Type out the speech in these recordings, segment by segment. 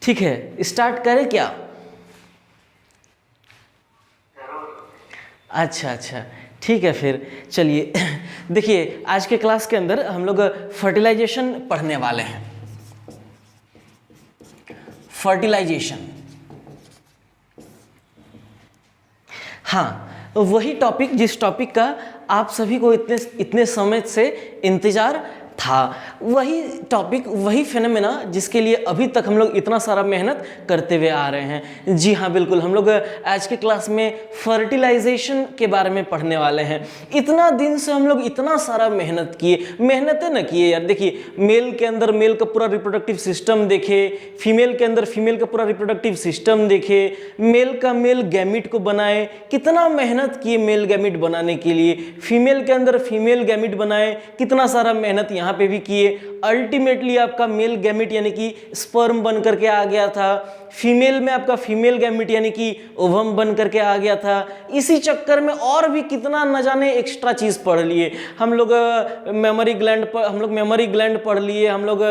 ठीक है, स्टार्ट करें क्या? अच्छा अच्छा, ठीक है फिर चलिए। देखिए आज के क्लास के अंदर हम लोग फर्टिलाइजेशन पढ़ने वाले हैं। फर्टिलाइजेशन, हाँ वही टॉपिक जिस टॉपिक का आप सभी को इतने समय से इंतजार था, वही टॉपिक, वही फिनोमेना जिसके लिए अभी तक हम लोग इतना सारा मेहनत करते हुए आ रहे हैं। जी हाँ बिल्कुल, हम लोग आज के क्लास में फर्टिलाइजेशन के बारे में पढ़ने वाले हैं। इतना दिन से हम लोग इतना सारा मेहनत किए, मेहनतें न किए यार। देखिए मेल के अंदर मेल का पूरा रिप्रोडक्टिव सिस्टम देखे, फीमेल के अंदर फीमेल का पूरा रिप्रोडक्टिव सिस्टम देखे, मेल का मेल गैमिट को बनाए, कितना मेहनत किए मेल गैमिट बनाने के लिए, फीमेल के अंदर फीमेल गैमिट बनाए, कितना सारा मेहनत यहाँ पे भी किए। अल्टीमेटली आपका मेल गैमिट यानी कि स्पर्म बन करके आ गया था, फीमेल में आपका फीमेल गैमिट यानी कि ओवम बन करके आ गया था। इसी चक्कर में और भी कितना न जाने एक्स्ट्रा चीज़ पढ़ लिए हम लोग। मेमोरी ग्लैंड पढ़ लिए हम लोग,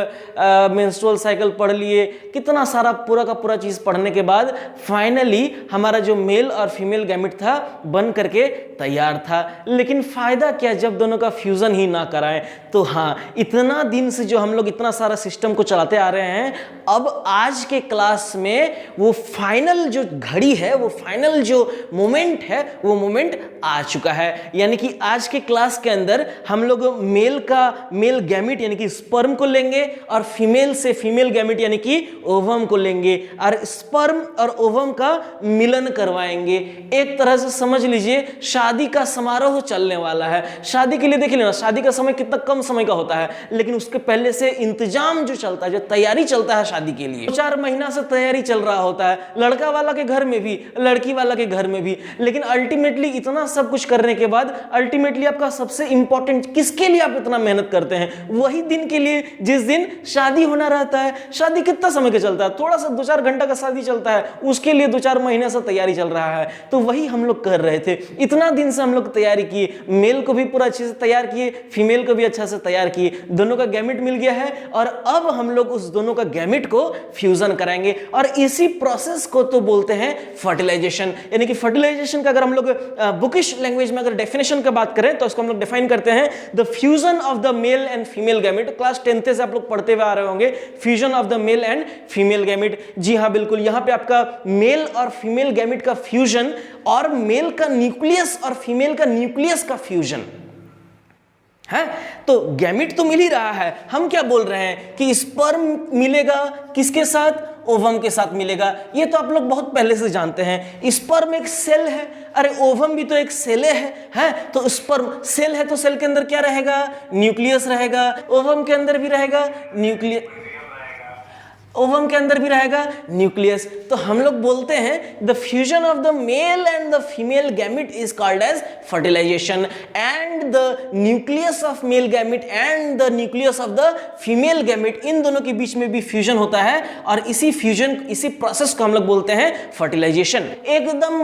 मेंस्ट्रुअल साइकिल पढ़ लिए, कितना सारा पूरा का पूरा चीज़ पढ़ने के बाद फाइनली हमारा जो मेल और फीमेल गैमिट था बन करके तैयार था। लेकिन फ़ायदा क्या जब दोनों का फ्यूज़न ही ना कराएं। तो हाँ, इतना दिन से जो हम लोग इतना सारा सिस्टम को चलाते आ रहे हैं, अब आज के क्लास में वो फाइनल जो घड़ी है, वो फाइनल जो मोमेंट है, वो मोमेंट आ चुका है। यानी कि आज के क्लास के अंदर हम लोग मेल गैमिट यानी कि स्पर्म को लेंगे और फीमेल से फीमेल गैमिट यानी कि ओवम को लेंगे और स्पर्म और ओवम का मिलन करवाएंगे। एक तरह से समझ लीजिए शादी का समारोह चलने वाला है। शादी के लिए देख लेना, शादी का समय कितना कम समय का होता है, लेकिन उसके पहले से इंतजाम जो चलता है, जो तैयारी चलता है शादी के लिए, 4 महीना से तैयारी चल रहा होता है, लड़का वाला के घर में भी, लड़की वाला के घर में भी। लेकिन अल्टीमेटली इतना सब कुछ करने के बाद अल्टीमेटली आपका सबसे इंपॉर्टेंट किसके लिए आप इतना मेहनत करते हैं? वही दिन के लिए जिस दिन शादी होना रहता है। शादी कितना समय का चलता है? थोड़ा सा 2-4 घंटा का शादी चलता है, उसके लिए 2-4 महीने से तैयारी चल रहा है। तो वही हम लोग कर रहे थे। इतना दिन से हम लोग तैयारी किए, मेल को भी पूरा अच्छे से तैयार किए, फीमेल को भी अच्छा से तैयार किए, दोनों का गैमिट मिल गया है और अब हम लोग उस दोनों का गैमिट को फ्यूजन कराएंगे। और इसी प्रोसेस को तो बोलते हैं फर्टिलाइजेशन। यानी कि फर्टिलाइजेशन का अगर हम लोग बुकिश लैंग्वेज में अगर डेफिनेशन की बात करें तो इसको हम लोग डिफाइन करते हैं the fusion of the male and female gamete. Class 10th से आप लोग पढ़ते हुए आ रहे होंगे, fusion of the male and female gamete. जी हाँ बिल्कुल, यहाँ पे आपका मेल और फीमेल गैमिट का फ्यूजन और मेल का न्यूक्लियस और फीमेल का न्यूक्लियस का फ्यूजन है। तो गैमिट तो मिल ही रहा है, हम क्या बोल रहे हैं कि स्पर्म मिलेगा किसके साथ? ओवम के साथ मिलेगा। ये तो आप लोग बहुत पहले से जानते हैं। स्पर्म एक सेल है, अरे ओवम भी तो एक सेले है। तो स्पर्म सेल है तो सेल के अंदर क्या रहेगा? न्यूक्लियस रहेगा। ओवम के अंदर भी रहेगा न्यूक्लियस, ओवम के अंदर भी रहेगा न्यूक्लियस। तो हम लोग बोलते हैं the fusion of the male and the female gamete is called as fertilization and the nucleus of male gamete and the nucleus of the female gamete, इन दोनों के बीच में भी फ्यूजन होता है और इसी फ्यूजन, इसी प्रोसेस को हम लोग बोलते हैं फर्टिलाइजेशन। एकदम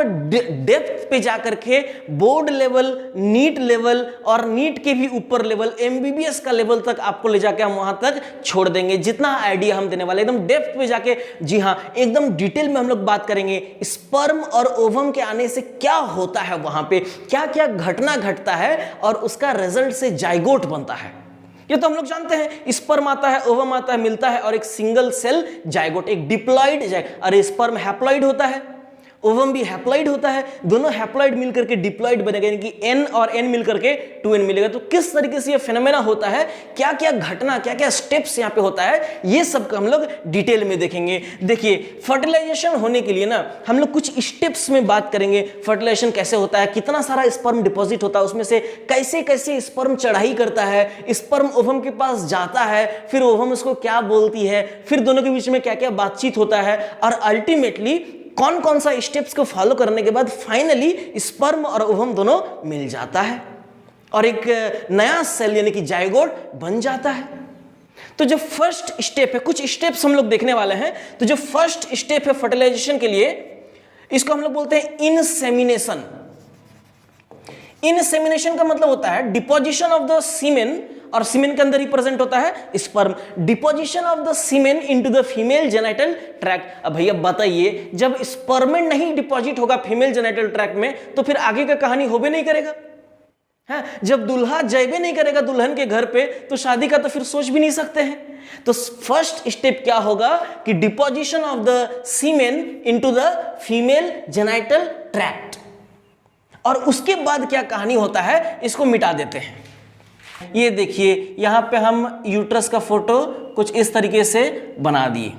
डेप्थ पे जाकर के बोर्ड लेवल, नीट लेवल और नीट के भी ऊपर लेवल, एमबीबीएस का लेवल तक आपको ले जाके हम वहां तक छोड़ देंगे। जितना आइडिया हम देने वाले एकदम डेप्थ पे जाके, जी हां एकदम डिटेल में हम लोग बात करेंगे स्पर्म और ओवम के आने से क्या होता है, वहां पे क्या क्या घटना घटता है और उसका रिजल्ट से जाइगोट बनता है। ये तो हम लोग जानते हैं, स्पर्म आता है, ओवम आता है, मिलता है और एक सिंगल सेल जाइगोट, एक डिप्लॉइड जाइगोट। अरे स्पर्म हैप्लॉइड होता है, ओवम भी हैप्लॉइड होता है, दोनों हैप्लॉइड मिलकर के डिप्लॉइड बनेगा, यानी कि n और n मिलकर के 2n मिलेगा। तो किस तरीके से ये फेनोमेना होता है, क्या क्या घटना, क्या क्या स्टेप्स यहाँ पे होता है, ये सब हम लोग डिटेल में देखेंगे। देखिए फर्टिलाइजेशन होने के लिए ना हम लोग कुछ स्टेप्स में बात करेंगे। फर्टिलाइजेशन कैसे होता है, कितना सारा स्पर्म डिपॉजिट होता है, उसमें से कैसे कैसे स्पर्म चढ़ाई करता है, स्पर्म ओवम के पास जाता है, फिर ओवम उसको क्या बोलती है, फिर दोनों के बीच में क्या क्या बातचीत होता है और अल्टीमेटली कौन कौन सा स्टेप्स को फॉलो करने के बाद फाइनली स्पर्म और ओवम दोनों मिल जाता है और एक नया सेल यानी कि जाइगोट बन जाता है। तो जो फर्स्ट स्टेप है, कुछ स्टेप्स हम लोग देखने वाले हैं। तो जो फर्स्ट स्टेप है फर्टिलाइजेशन के लिए, इसको हम लोग बोलते हैं इंसेमिनेशन। इनसेमिनेशन का मतलब होता है डिपोजिशन ऑफ द सीमेन, और सीमेन के अंदर ही प्रेजेंट होता है sperm. Deposition of the semen into the female genital tract. अब भैया बताइए, जब स्पर्मेंट नहीं डिपॉजिट होगा फीमेल जेनिटल ट्रैक्ट में तो फिर आगे का कहानी होबे नहीं करेगा है। जब दूल्हा जाइबे नहीं करेगा दुल्हन के घर पे तो शादी का तो फिर सोच भी नहीं सकते हैं। तो फर्स्ट स्टेप क्या होगा कि deposition of the semen into the female genital tract, और उसके बाद क्या कहानी होता है इसको मिटा देते हैं। ये देखिए यहां पे हम यूट्रस का फोटो कुछ इस तरीके से बना दिए।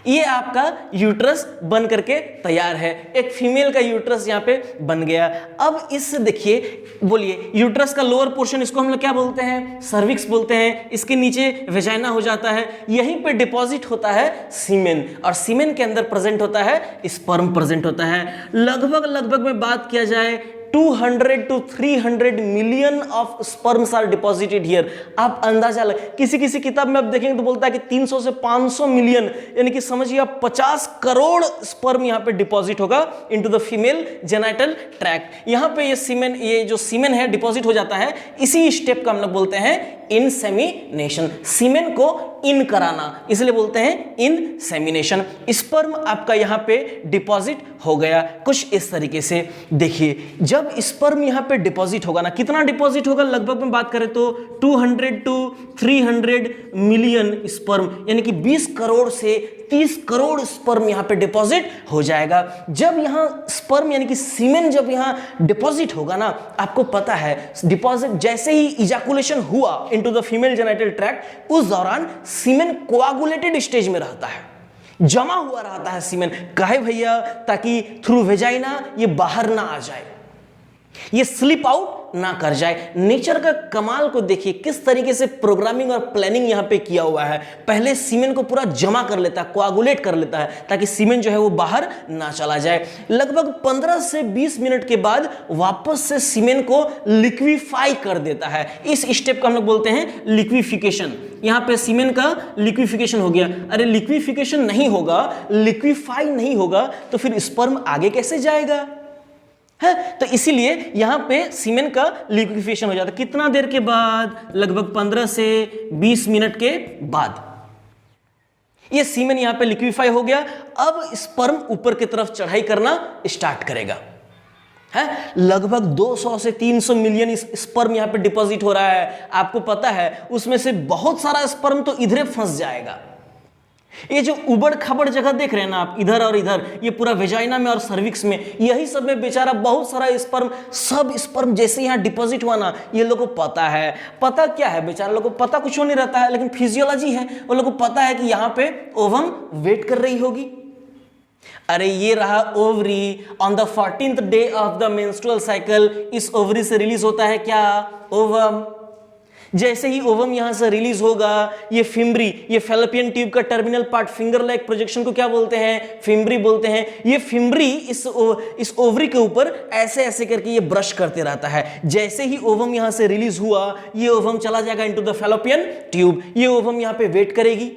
ये आपका यूट्रस बन करके तैयार है, एक फीमेल का यूट्रस यहां पे बन गया। अब इससे देखिए, बोलिए यूट्रस का लोअर पोर्शन, इसको हम लोग क्या बोलते हैं, सर्विक्स बोलते हैं। इसके नीचे वेजाइना हो जाता है, यहीं पे डिपॉजिट होता है सीमेन, और सीमेन के अंदर प्रेजेंट होता है स्पर्म प्रेजेंट होता है। लगभग में बात किया जाए 200 to 300 million of sperms are deposited here. आप अंदाजा लग, किसी किताब में आप देखेंगे तो बोलता है कि 300 से 500 मिलियन, यानी कि समझिए आप 50 करोड़ स्पर्म यहां पे डिपॉजिट होगा into the female genital tract. यहां पे ये जो सीमेन है डिपॉजिट हो जाता है। इसी स्टेप का हम लोग बोलते हैं इनसेमिनेशन। सीमेन को इन कराना, इसलिए बोलते हैं इनसेमिनेशन। स्पर्म आपका यहां पे डिपॉजिट हो गया कुछ इस तरीके से। देखिए जब स्पर्म यहां पे डिपॉजिट होगा ना, कितना डिपॉजिट होगा, लगभग में बात करें तो 200 to 300 मिलियन स्पर्म, यानी कि 20 करोड़ से 30 करोड़ स्पर्म यहां पे डिपॉजिट हो जाएगा। जब यहां स्पर्म यानी कि सीमेन जब यहां डिपॉजिट होगा ना, आपको पता है डिपॉजिट जैसे ही इजैकुलेशन हुआ into the female genital tract, उस दौरान सीमेन कोआगुलेटेड स्टेज में रहता है, जमा हुआ रहता है सीमेन। काहे भैया, ताकि थ्रू वेजाइना ये बाहर ना आ जाए, ये स्लिप आउट ना कर जाए। नेचर का कमाल को देखिए किस तरीके से प्रोग्रामिंग और प्लानिंग यहां पे किया हुआ है। पहले सीमेन को पूरा जमा कर लेता है, कोआगुलेट कर लेता है, ताकि सीमेन जो है वो बाहर ना चला जाए। लगभग 15 से 20 मिनट के बाद वापस से सीमेन को लिक्विफाई कर देता है। इस स्टेप को हम लोग बोलते हैं लिक्विफिकेशन। यहां पे सीमेन का लिक्विफिकेशन हो गया। अरे लिक्विफिकेशन नहीं होगा, लिक्विफाई नहीं होगा तो फिर स्पर्म आगे कैसे जाएगा है। तो इसीलिए यहां पे सीमेन का लिक्विफिकेशन हो जाता है। कितना देर के बाद, लगभग 15 से 20 मिनट के बाद ये सीमेन यहां पे लिक्विफाई हो गया। अब स्पर्म ऊपर की तरफ चढ़ाई करना स्टार्ट करेगा है। लगभग 200 से 300 मिलियन स्पर्म यहां पे डिपॉजिट हो रहा है। आपको पता है उसमें से बहुत सारा स्पर्म तो इधरे फंस जाएगा। ये जो उबड़ खाबड़ जगह देख रहे हैं ना आप, इधर और इधर, ये पूरा वेजाइना में और सर्विक्स में, यही सब में बेचारा बहुत सारा स्पर्म, सब स्पर्म जैसे यहाँ डिपॉजिट हुआ ना, ये लोगों को पता है। पता क्या है, बेचारा लोगों को पता कुछ नहीं रहता है, लेकिन फिजियोलॉजी है, वो लोगों को पता है कि यहाँ पे ओवम वेट कर रही होगी। अरे ये रहा ovary. On the 14th day of the menstrual cycle इस ओवरी से रिलीज होता है क्या, ओवम। जैसे ही ओवम यहां से रिलीज होगा, ये फिम्ब्री, ये फैलोपियन ट्यूब का terminal part, finger like projection को क्या बोलते हैं, फिम्ब्री बोलते हैं। ये फिम्ब्री इस ओवरी के ऊपर ऐसे ऐसे करके ये ब्रश करते रहता है। जैसे ही ओवम यहां से रिलीज हुआ, ये ओवम चला जाएगा इनटू द फैलोपियन ट्यूब। ये ओवम यहां पे वेट करेगी।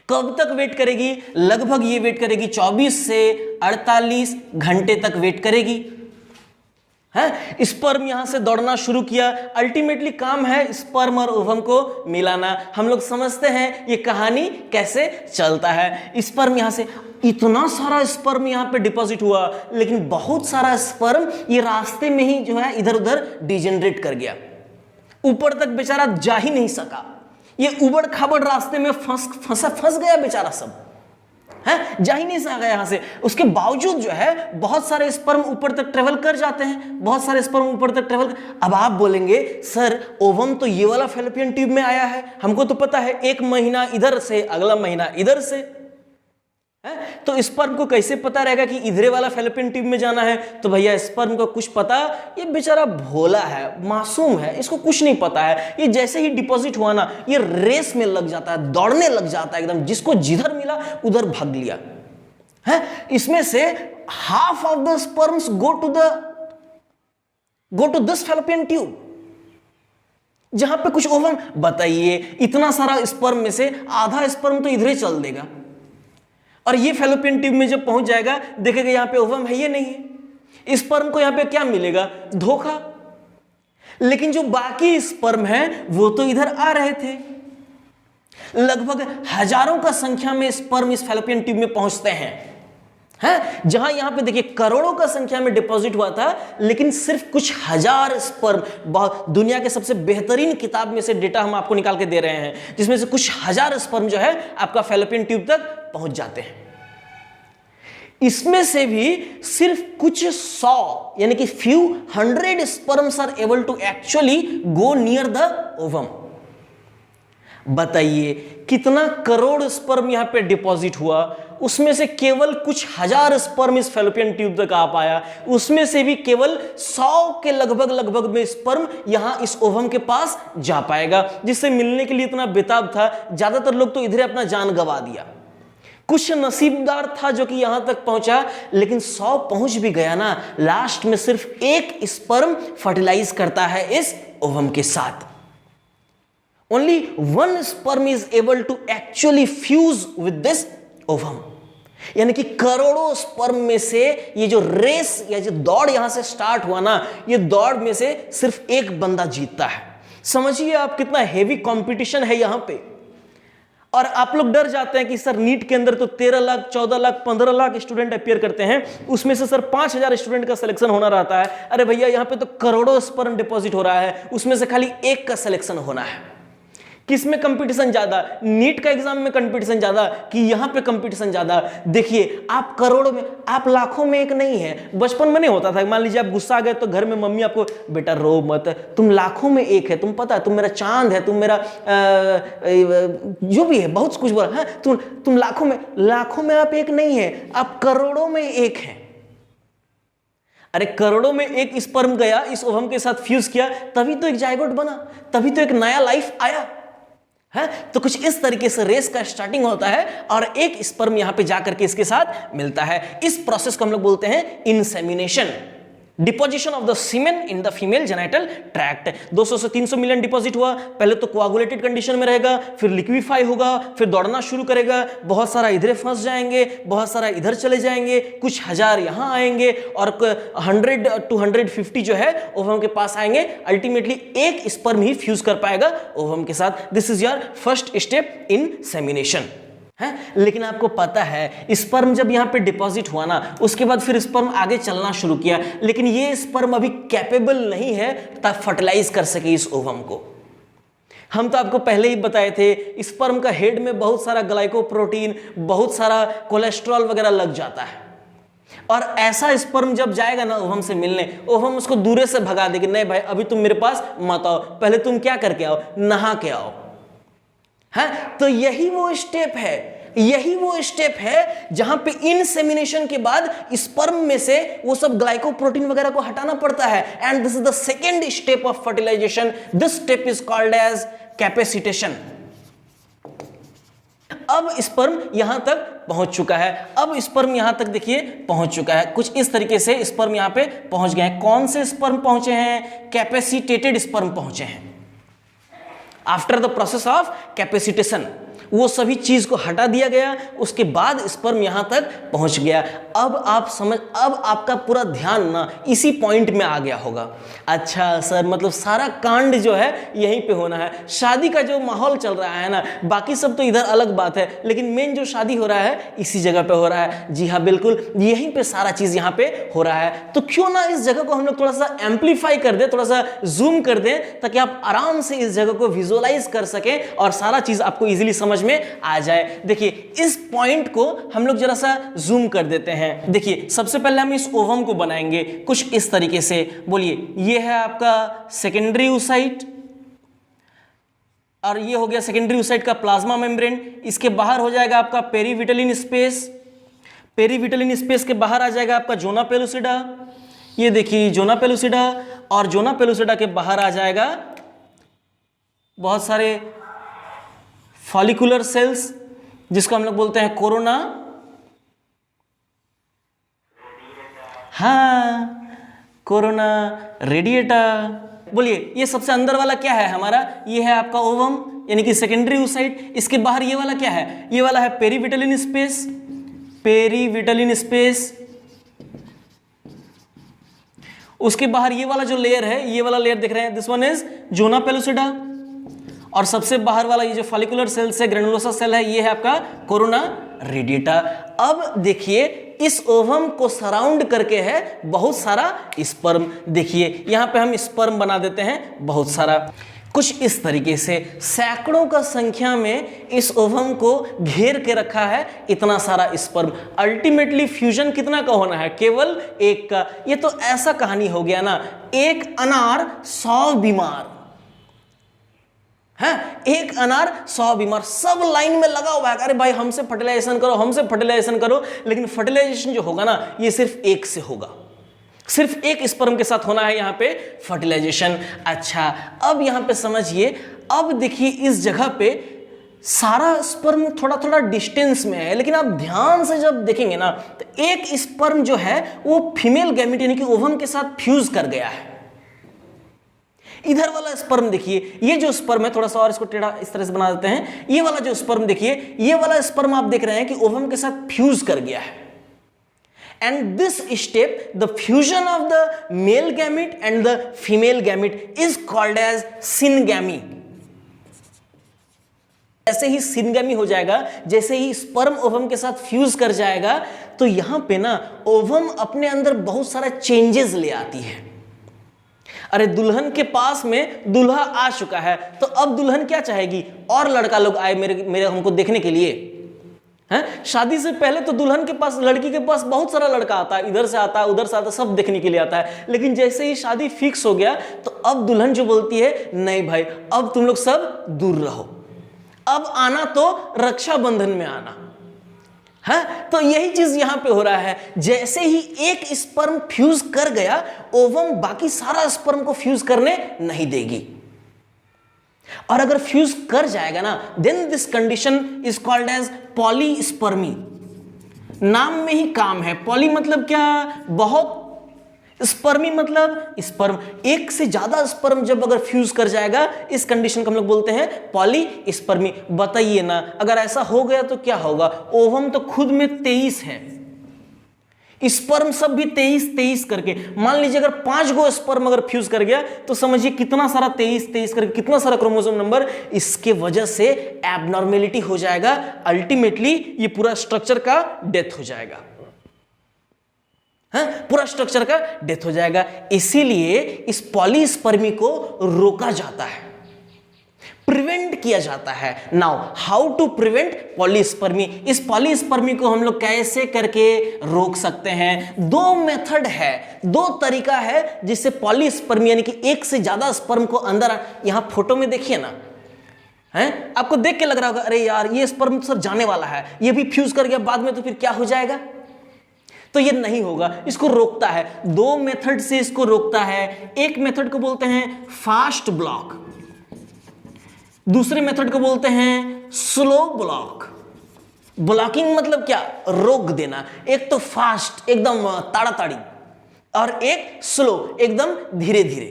कब तक वेट करेगी, लगभग ये वेट करेगी 24 से 48 घंटे तक वेट करेगी है। स्पर्म यहां से दौड़ना शुरू किया। अल्टीमेटली काम है स्पर्म और ओवम को मिलाना। हम लोग समझते हैं ये कहानी कैसे चलता है। स्पर्म यहां से, इतना सारा स्पर्म यहां पे डिपॉजिट हुआ, लेकिन बहुत सारा स्पर्म ये रास्ते में ही जो है इधर उधर डिजेनरेट कर गया, ऊपर तक बेचारा जा ही नहीं सका। ये उबड़ खाबड़ रास्ते में फंस गया बेचारा, सब है, जा ही नहीं सका यहां से। उसके बावजूद जो है बहुत सारे स्पर्म ऊपर तक ट्रेवल कर जाते हैं, बहुत सारे स्पर्म ऊपर तक ट्रेवल। अब आप बोलेंगे सर ओवम तो ये वाला फैलोपियन ट्यूब में आया है, हमको तो पता है, एक महीना इधर से अगला महीना इधर से है, तो स्पर्म को कैसे पता रहेगा कि इधरे वाला फैलोपियन ट्यूब में जाना है। तो भैया स्पर्म को कुछ पता, ये बेचारा भोला है, मासूम है, इसको कुछ नहीं पता है। ये जैसे ही डिपॉजिट हुआ ना, ये रेस में लग जाता है, दौड़ने लग जाता है एकदम, जिसको जिधर मिला उधर भाग लिया है। इसमें से half of the sperms go to this fallopian tube, जहां पे कुछ ओवम। बताइए इतना सारा स्पर्म में से आधा स्पर्म तो इधरे चल देगा, और ये फैलोपियन ट्यूब में जब पहुंच जाएगा, देखेगा यहाँ पे ओवम है, ये नहीं है। स्पर्म को यहाँ पे क्या मिलेगा? धोखा। लेकिन जो बाकी स्पर्म है वो तो इधर आ रहे थे। लगभग हजारों का संख्या में स्पर्म इस फैलोपियन ट्यूब में पहुंचते हैं, जहां यहां पे देखिए करोड़ों का संख्या में डिपॉजिट हुआ था, लेकिन सिर्फ कुछ हजार स्पर्म, दुनिया के सबसे बेहतरीन किताब में से डेटा हम आपको निकाल के दे रहे हैं, जिसमें से कुछ हजार स्पर्म जो है आपका फैलोपियन ट्यूब तक पहुंच जाते हैं। इसमें से भी सिर्फ कुछ 100 यानी कि few 100 sperms are able to actually go near the ovum. बताइए कितना करोड़ स्पर्म यहां पे डिपॉजिट हुआ, उसमें से केवल कुछ हजार स्पर्म इस फैलोपियन ट्यूब तक आ पाया, उसमें से भी केवल 100 के लगभग में स्पर्म यहां इस ओवम के पास जा पाएगा, जिससे मिलने के लिए इतना बेताब था। ज्यादातर लोग तो इधर अपना जान गंवा दिया। कुछ नसीबदार था जो कि यहां तक पहुंचा, लेकिन 100 पहुंच भी गया ना, लास्ट में सिर्फ एक स्पर्म फर्टिलाइज करता है इस ओवम के साथ। Only one sperm is able to actually fuse with this ovum. यानी कि करोड़ों स्पर्म में से ये जो रेस या जो दौड़ यहां से स्टार्ट हुआ ना, ये दौड़ में से सिर्फ एक बंदा जीतता है। समझिए आप कितना हेवी कंपटीशन है यहां पे। और आप लोग डर जाते हैं कि सर नीट के अंदर तो 13 लाख 14 लाख 15 लाख स्टूडेंट अपियर करते हैं, उसमें से सर 5000 स्टूडेंट का सिलेक्शन होना रहता है। अरे भैया यहां पे तो करोड़ों स्पर्म डिपॉजिट हो रहा है, उसमें से खाली एक का सिलेक्शन होना है। किस में कंपटीशन ज्यादा? नीट का एग्जाम में कंपटीशन ज्यादा कि यहां पे कंपटीशन ज्यादा? देखिए आप करोड़ों में, आप लाखों में एक नहीं है। बचपन में नहीं होता था, मान लीजिए आप गुस्सा आ गए तो घर में मम्मी आपको, बेटा रो मत, तुम लाखों में एक है, तुम पता है तुम मेरा चांद है, तुम मेरा जो भी है बहुत कुछ बोला है, तुम लाखों में आप एक नहीं है, आप करोड़ों में एक है। अरे करोड़ों में एक स्पर्म गया, इस ओवम के साथ फ्यूज किया, तभी तो एक जायगोट बना, तभी तो एक नया लाइफ आया है। तो कुछ इस तरीके से रेस का स्टार्टिंग होता है और एक स्पर्म यहां पे जाकर के इसके साथ मिलता है। इस प्रोसेस को हम लोग बोलते हैं insemination, deposition of the semen in the female genital tract. 200 से 300 मिलियन डिपॉजिट हुआ, पहले तो कोआगुलेटेड कंडीशन में रहेगा, फिर लिक्विफाई होगा, फिर दौड़ना शुरू करेगा, बहुत सारा इधर फंस जाएंगे, बहुत सारा इधर चले जाएंगे, कुछ हजार यहां आएंगे और 100 to 150 जो है ओवम के पास आएंगे। अल्टीमेटली एक स्पर्म ही फ्यूज कर पाएगा ओवम के साथ। This is your first step in semination है। लेकिन आपको पता है स्पर्म जब यहां पे डिपॉजिट हुआ ना, उसके बाद फिर स्पर्म आगे चलना शुरू किया, लेकिन ये स्पर्म अभी कैपेबल नहीं है तब फर्टिलाइज कर सके इस ओवम को। हम तो आपको पहले ही बताए थे स्पर्म का हेड में बहुत सारा ग्लाइकोप्रोटीन, बहुत सारा कोलेस्ट्रॉल वगैरह लग जाता है, और ऐसा स्पर्म जब जाएगा ना ओवम से मिलने, ओवम उसको दूर से भगा देगी, नहीं भाई अभी तुम मेरे पास मत आओ, पहले तुम क्या करके आओ, नहा के आओ है। तो यही वो स्टेप है जहां पे इनसेमिनेशन के बाद स्पर्म में से वो सब ग्लाइकोप्रोटीन वगैरह को हटाना पड़ता है। And this is the second step of fertilisation. This step is called as capacitation. अब स्पर्म यहां तक पहुंच चुका है, अब स्पर्म यहां तक देखिए पहुंच चुका है। कुछ इस तरीके से स्पर्म यहां पे पहुंच गए हैं। कौन से स्पर्म पहुंचे हैं? कैपेसिटेटेड स्पर्म पहुंचे हैं। After the process of capacitation वो सभी चीज को हटा दिया गया, उसके बाद स्पर्म यहां तक पहुंच गया। अब आपका पूरा ध्यान ना इसी पॉइंट में आ गया होगा। अच्छा सर, मतलब सारा कांड जो है यहीं पे होना है। शादी का जो माहौल चल रहा है ना, बाकी सब तो इधर अलग बात है, लेकिन मेन जो शादी हो रहा है इसी जगह पे हो रहा है। जी हाँ बिल्कुल, यहीं पे सारा चीज यहाँ पे हो रहा है। तो क्यों ना इस जगह को हम लोग थोड़ा सा एम्पलीफाई कर दें, थोड़ा सा जूम कर दें, ताकि आप आराम से इस जगह को विजुअलाइज कर सकें और सारा चीज आपको इजीली समझ में आ जाए। देखिए इस पॉइंट को हम लोग जरा सा जूम कर देते हैं। देखिए सबसे पहले हम इस ओवम को बनाएंगे कुछ इस तरीके से। बोलिए, ये है आपका सेकेंडरी oocyte और ये हो गया सेकेंडरी oocyte का प्लाज्मा मेम्ब्रेन। इसके बाहर हो जाएगा आपका पेरीविटलिन स्पेस, पेरीविटलिन स्पेस के बाहर आ जाएगा आपका जोना पेलुसिडा। ये देखिए जोना पेलुसिडा, और जोना पेलुसिडा के बाहर आ जाएगा बहुत सारे फॉलिकुलर सेल्स, जिसको हम लोग बोलते हैं कोरोना। हाँ, कोरोना रेडिएटा। बोलिए ये सबसे अंदर वाला क्या है हमारा? ये है आपका ओवम यानी कि सेकेंडरी oocyte। इसके बाहर ये वाला क्या है? ये वाला है पेरीविटलिन स्पेस। पेरीविटलिन स्पेस, उसके बाहर ये वाला जो लेयर है, ये वाला लेयर देख रहे हैं, this one is zona pellucida, और सबसे बाहर वाला ये जो फॉलिकुलर सेल है, ग्रेनुलोसा सेल है, ये है आपका कोरोना रेडिएटा। अब देखिए इस ओवम को सराउंड करके है बहुत सारा स्पर्म। देखिए यहां पे हम स्पर्म बना देते हैं बहुत सारा, कुछ इस तरीके से सैकड़ों का संख्या में इस ओवम को घेर के रखा है इतना सारा स्पर्म। अल्टीमेटली फ्यूजन कितना का होना है? केवल एक का। ये तो ऐसा कहानी हो गया ना, एक अनार 100 बीमार है, एक अनार 100 बीमार, सब लाइन में लगा हुआ है, अरे भाई हमसे फर्टिलाइजेशन करो, हमसे फर्टिलाइजेशन करो। लेकिन फर्टिलाइजेशन जो होगा ना, ये सिर्फ एक से होगा, सिर्फ एक स्पर्म के साथ होना है यहां पे फर्टिलाइजेशन। अच्छा, अब यहां पे समझिए, अब देखिए इस जगह पे सारा स्पर्म थोड़ा थोड़ा डिस्टेंस में है, लेकिन आप ध्यान से जब देखेंगे ना, तो एक स्पर्म जो है वो फीमेल गैमेट यानी कि ओवम के साथ फ्यूज कर गया है। इधर वाला स्पर्म देखिए, ये जो स्पर्म है, थोड़ा सा और इसको टेढ़ा इस तरह से बना देते हैं, ये वाला जो स्पर्म देखिए, ये वाला स्पर्म आप देख रहे हैं कि ओवम के साथ फ्यूज कर गया है। And this step, the fusion of the male gamete and the female gamete is called as syngamy. जैसे ही सिनगैमी हो जाएगा, जैसे ही स्पर्म ओवम के साथ फ्यूज कर जाएगा, तो यहां पे ना ओवम अपने अंदर बहुत सारा चेंजेस ले आती है। अरे दुल्हन के पास में दूल्हा आ चुका है, तो अब दुल्हन क्या चाहेगी? और लड़का लोग आए मेरे हमको देखने के लिए। हैं? शादी से पहले तो दुल्हन के पास, लड़की के पास बहुत सारा लड़का आता है, इधर से आता है, उधर से आता है, सब देखने के लिए आता है। लेकिन जैसे ही शादी फिक्स हो गया, तो अब दुल्हन जो बोलती है, नहीं भाई अब तुम लोग सब दूर रहो, अब आना तो रक्षाबंधन में आना है। तो यही चीज यहां पे हो रहा है, जैसे ही एक स्पर्म फ्यूज कर गया, ओवम बाकी सारा स्पर्म को फ्यूज करने नहीं देगी। और अगर फ्यूज कर जाएगा ना, then this condition is called as polyspermy. नाम में ही काम है। पॉली मतलब क्या? बहुत, स्पर्मी मतलब स्पर्म, एक से ज्यादा स्पर्म जब अगर फ्यूज कर जाएगा, इस कंडीशन को हम लोग बोलते हैं पॉलीस्पर्मी। बताइए ना, अगर ऐसा हो गया तो क्या होगा? ओवम तो खुद में 23 है, स्पर्म सब भी 23 करके। मान लीजिए अगर 5 गो स्पर्म अगर फ्यूज कर गया, तो समझिए कितना सारा 23 करके, कितना सारा क्रोमोसोम नंबर। इसके वजह से एबनॉर्मेलिटी हो जाएगा, अल्टीमेटली ये पूरा स्ट्रक्चर का डेथ हो जाएगा। पूरा स्ट्रक्चर का डेथ हो जाएगा। इसीलिए इस पॉलीस्पर्मी को रोका जाता है, प्रिवेंट किया जाता है। Now how to prevent polyspermy? इस पॉलीस्पर्मी को हम लोग कैसे करके रोक सकते हैं? 2 मेथड है, 2 तरीका है जिससे पॉलीस्पर्मी यानी कि एक से ज्यादा स्पर्म को अंदर, यहां फोटो में देखिए ना, हैं? आपको देख के लग रहा होगा अरे यार ये स्पर्म तो सर जाने वाला है, ये भी फ्यूज कर गया बाद में, तो फिर क्या हो जाएगा? तो ये नहीं होगा, इसको रोकता है। 2 मेथड से इसको रोकता है। एक मेथड को बोलते हैं फास्ट ब्लॉक, दूसरे मेथड को बोलते हैं स्लो ब्लॉक। ब्लॉकिंग मतलब क्या? रोक देना। एक तो फास्ट एकदम ताड़ाताड़ी, और एक स्लो एकदम धीरे धीरे।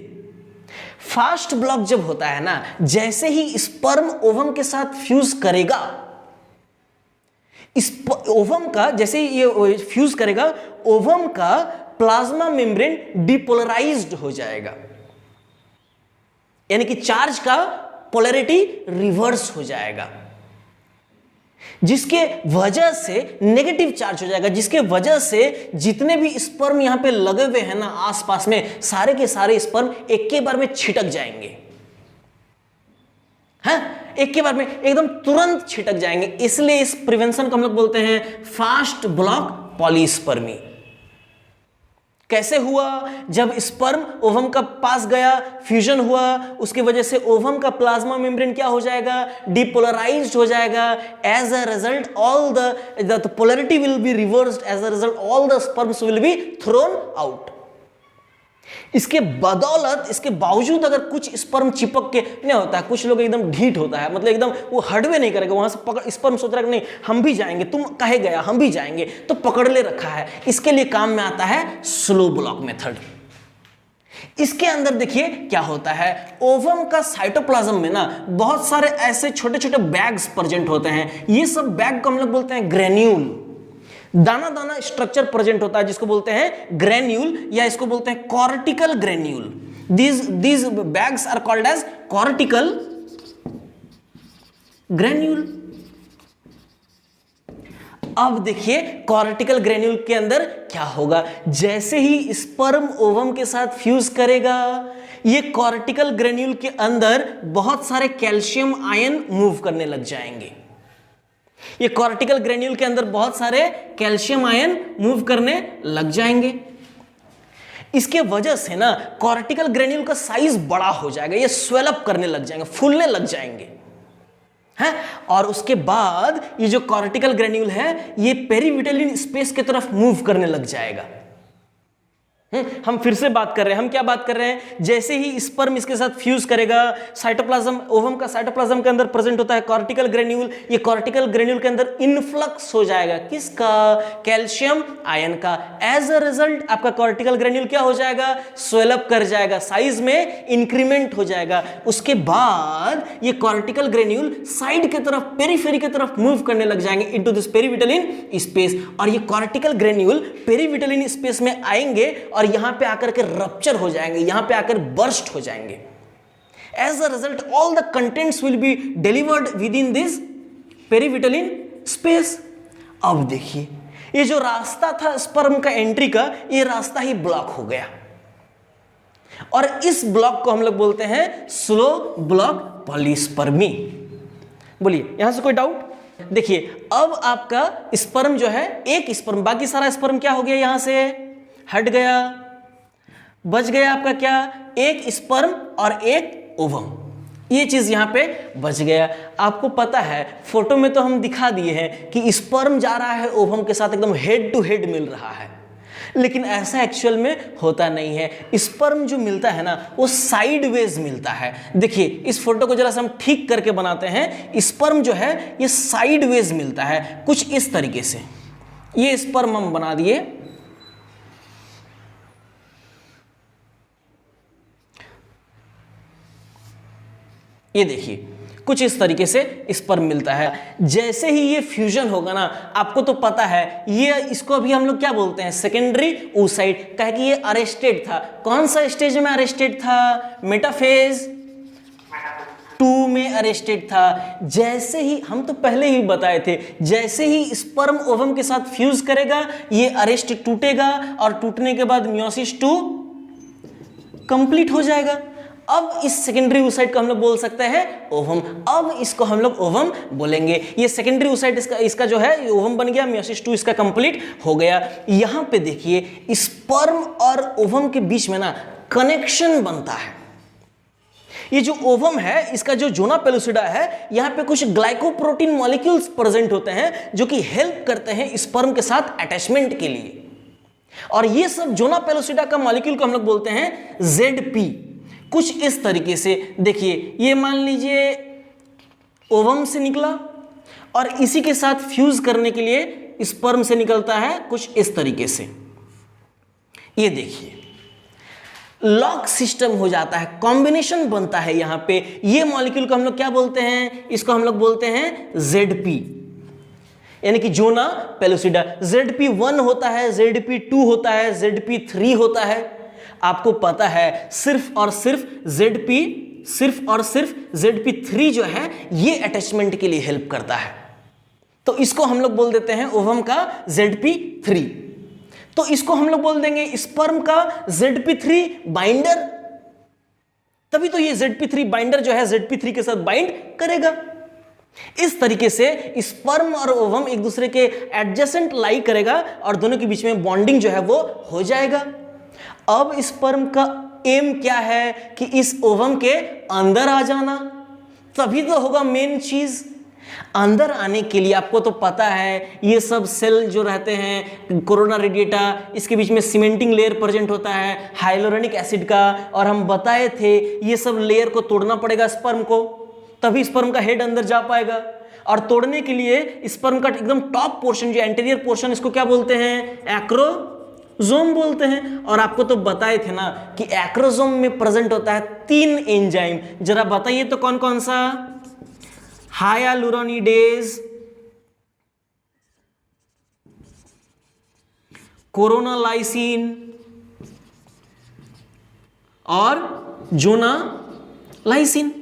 फास्ट ब्लॉक जब होता है ना, जैसे ही स्पर्म ओवम के साथ फ्यूज करेगा, इस ओवम का जैसे ये फ्यूज करेगा, ओवम का प्लाज्मा मेम्ब्रेन डिपोलराइज्ड हो जाएगा, यानी कि चार्ज का पोलैरिटी रिवर्स हो जाएगा, जिसके वजह से नेगेटिव चार्ज हो जाएगा, जिसके वजह से जितने भी स्पर्म यहां पे लगे हुए हैं ना आसपास में, सारे के सारे स्पर्म एक के बार में छिटक जाएंगे। एक के बार में एकदम तुरंत छिटक जाएंगे। इसलिए इस प्रिवेंशन को हम लोग बोलते हैं फास्ट ब्लॉक पॉलीस्पर्मी। कैसे हुआ? जब स्पर्म ओवम का पास गया, फ्यूजन हुआ, उसकी वजह से ओवम का प्लाज्मा मेम्ब्रेन क्या हो जाएगा? डिपोलराइज्ड हो जाएगा। As a result all the polarity will be reversed, as a result all the sperms will be thrown out. इसके बदौलत, इसके बावजूद अगर कुछ स्पर्म चिपक के नहीं होता है, कुछ लोग एकदम ढीठ होता है, मतलब एकदम वो हटवे नहीं करेगा वहां से, पकड़ स्पर्म सोच रहा है नहीं हम भी जाएंगे, तुम कहे गया हम भी जाएंगे, तो पकड़ ले रखा है। इसके लिए काम में आता है स्लो ब्लॉक मेथड। इसके अंदर देखिए क्या होता है, ओवम का साइटोप्लाज्म में ना बहुत सारे ऐसे छोटे छोटे बैग्स प्रेजेंट होते हैं। ये सब बैग को हम लोग बोलते हैं ग्रेन्यूल। दाना दाना स्ट्रक्चर प्रेजेंट होता है जिसको बोलते हैं ग्रेन्यूल या इसको बोलते हैं cortical granule. these bags are called as cortical granule। अब देखिए कॉर्टिकल ग्रेन्यूल के अंदर क्या होगा, जैसे ही स्पर्म ओवम के साथ फ्यूज करेगा, ये कॉर्टिकल ग्रेन्यूल के अंदर बहुत सारे कैल्शियम आयन मूव करने लग जाएंगे। ये कॉर्टिकल ग्रेन्यूल के अंदर बहुत सारे कैल्शियम आयन मूव करने लग जाएंगे। इसके वजह से ना कॉर्टिकल ग्रेन्यूल का साइज बड़ा हो जाएगा, ये स्वेल अप करने लग जाएंगे, फूलने लग जाएंगे हैं। और उसके बाद ये जो कॉर्टिकल ग्रेन्यूल है ये पेरीविटलिन स्पेस की तरफ मूव करने लग जाएगा। हम फिर से बात कर रहे हैं, हम क्या बात कर रहे हैं, जैसे ही स्पर्म इसके साथ फ्यूज करेगा, साइटोप्लाज्म, ओवम का साइटोप्लाज्म के अंदर प्रेजेंट होता है कॉर्टिकल ग्रेन्यूल। ये कॉर्टिकल ग्रेन्यूल के अंदर इनफ्लक्स हो जाएगा, किसका, कैल्शियम आयन का। एज अ रिजल्ट आपका कॉर्टिकल ग्रेन्यूल क्या हो जाएगा, स्वेलअप कर जाएगा, साइज में इंक्रीमेंट हो जाएगा। उसके बाद ये कॉर्टिकल ग्रेन्यूल साइड की तरफ, पेरीफेरी की तरफ मूव करने लग जाएंगे इनटू दिस पेरीविटलिन स्पेस। और ये कॉर्टिकल ग्रेन्यूल पेरीविटलिन स्पेस में आएंगे और यहां पे आकर के रप्चर हो जाएंगे, यहां पे आकर बर्स्ट हो जाएंगे। As a result all the contents will be delivered within this perivitelline space. अब देखिए ये जो रास्ता था स्पर्म का एंट्री का, ये रास्ता ही ब्लॉक हो गया और इस ब्लॉक को हम लोग बोलते हैं स्लो ब्लॉक पॉलीस्पर्मी। बोलिए यहां से कोई डाउट? देखिए अब आपका स्पर्म जो है, एक स्पर्म, बाकी सारा स्पर्म क्या हो गया, यहां से हट गया, बच गया आपका क्या, एक स्पर्म और एक ओवम, ये चीज यहां पे बच गया। आपको पता है फोटो में तो हम दिखा दिए हैं कि स्पर्म जा रहा है ओवम के साथ, एकदम हेड टू हेड मिल रहा है, लेकिन ऐसा एक्चुअल में होता नहीं है। स्पर्म जो मिलता है ना वो साइडवेज मिलता है। देखिए इस फोटो को जरा सा हम ठीक करके बनाते हैं। स्पर्म जो है ये साइडवेज मिलता है कुछ इस तरीके से। ये स्पर्म हम बना दिए, ये देखिए कुछ इस तरीके से स्पर्म मिलता है। जैसे ही ये फ्यूजन होगा ना, आपको तो पता है ये, इसको भी हम लोग क्या बोलते हैं, सेकेंडरी oocyte। कहे कि ये अरेस्टेड था, कौन सा स्टेज में अरेस्टेड था, मेटाफेज 2 में अरेस्टेड था। जैसे ही, हम तो पहले ही बताए थे, जैसे ही स्पर्म ओवम के साथ फ्यूज करेगा ये अरेस्ट टूटेगा और टूटने के बाद मियोसिस 2 कंप्लीट हो जाएगा। अब इस सेकेंडरी oocyte को हम लोग बोल सकते हैं ओवम। अब इसको हम लोग ओवम बोलेंगे। ये सेकेंडरी oocyte इसका जो है ओवम बन गया, मियोसिस 2 इसका कंप्लीट हो गया। यहां पे देखिए स्पर्म और ओवम के बीच में ना कनेक्शन बनता है। ये जो ओवम है इसका जो जोना पेलुसिडा है, यहां पे कुछ ग्लाइकोप्रोटीन मॉलिक्यूल्स प्रेजेंट होते हैं जो कि हेल्प करते हैं स्पर्म के साथ अटैचमेंट के लिए। और ये सब जोना पेलुसिडा का मॉलिक्यूल को हम लोग बोलते हैं ZP। कुछ इस तरीके से देखिए, ये मान लीजिए ओवम से निकला और इसी के साथ फ्यूज करने के लिए स्पर्म से निकलता है कुछ इस तरीके से। ये देखिए लॉक सिस्टम हो जाता है, कॉम्बिनेशन बनता है यहां पे। ये मॉलिक्यूल को हम लोग क्या बोलते हैं, इसको हम लोग बोलते हैं ZP, यानी कि जोना पेलुसिडा। ZP1 होता है, ZP2 होता है, ZP3 होता है। आपको पता है सिर्फ और सिर्फ ZP3 जो है ये अटैचमेंट के लिए हेल्प करता है, तो इसको हम लोग बोल देते हैं ओवम का ZP3। तो इसको हम लोग बोल देंगे स्पर्म का ZP3 बाइंडर, तभी तो ये ZP3 बाइंडर जो है ZP3 के साथ बाइंड करेगा। इस तरीके से स्पर्म और ओवम एक दूसरे के एडजेसेंट लाई करेगा और दोनों के बीच में बॉन्डिंग जो है वो हो जाएगा। अब स्पर्म का एम क्या है कि इस ओवम के अंदर आ जाना, तभी तो होगा मेन चीज। अंदर आने के लिए आपको तो पता है ये सब सेल जो रहते हैं कोरोना रेडिएटा, इसके बीच में सीमेंटिंग लेयर प्रेजेंट होता है हाइलोरोनिक एसिड का, और हम बताए थे ये सब लेयर को तोड़ना पड़ेगा स्पर्म को, तभी स्पर्म का हेड अंदर जा पाएगा। और तोड़ने के लिए स्पर्म का एकदम टॉप पोर्शन जो एंटीरियर पोर्शन, इसको क्या बोलते हैं, एक्रोजोम बोलते हैं। और आपको तो बताए थे ना कि एक्रोजोम में प्रेजेंट होता है 3 एंजाइम, जरा बताइए तो कौन कौन सा, हायालुरोनिडेज, कोरोना लाइसिन और जोना लाइसिन।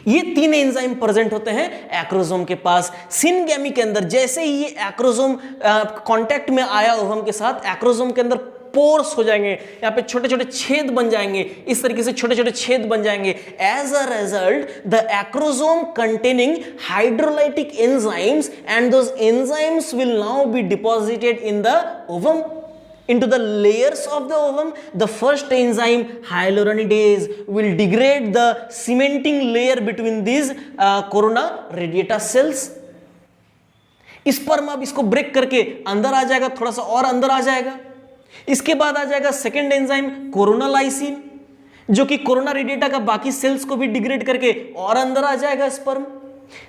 ये 3 एंजाइम प्रेजेंट होते हैं एक्रोसोम के पास। सिनगेमी के अंदर जैसे ही ये एक्रोसोम कांटेक्ट में आया ओवम के साथ, एक्रोसोम के अंदर पोर्स हो जाएंगे, यहाँ पे छोटे छोटे छेद बन जाएंगे, इस तरीके से छोटे छोटे छेद बन जाएंगे। As a result the acrosome containing hydrolytic enzymes and those enzymes will now be deposited in the ovum, into the layers of the ovum. The first enzyme hyaluronidase will degrade the cementing layer between these corona radiata cells. Sperm अब इसको break करके अंदर आ जाएगा, थोड़ा सा और अंदर आ जाएगा। इसके बाद आ जाएगा सेकेंड एंजाइम कोरोना लाइसिन, जो कि कोरोना रेडिएटा का बाकी सेल्स को भी डिग्रेड करके और अंदर आ जाएगा स्पर्म।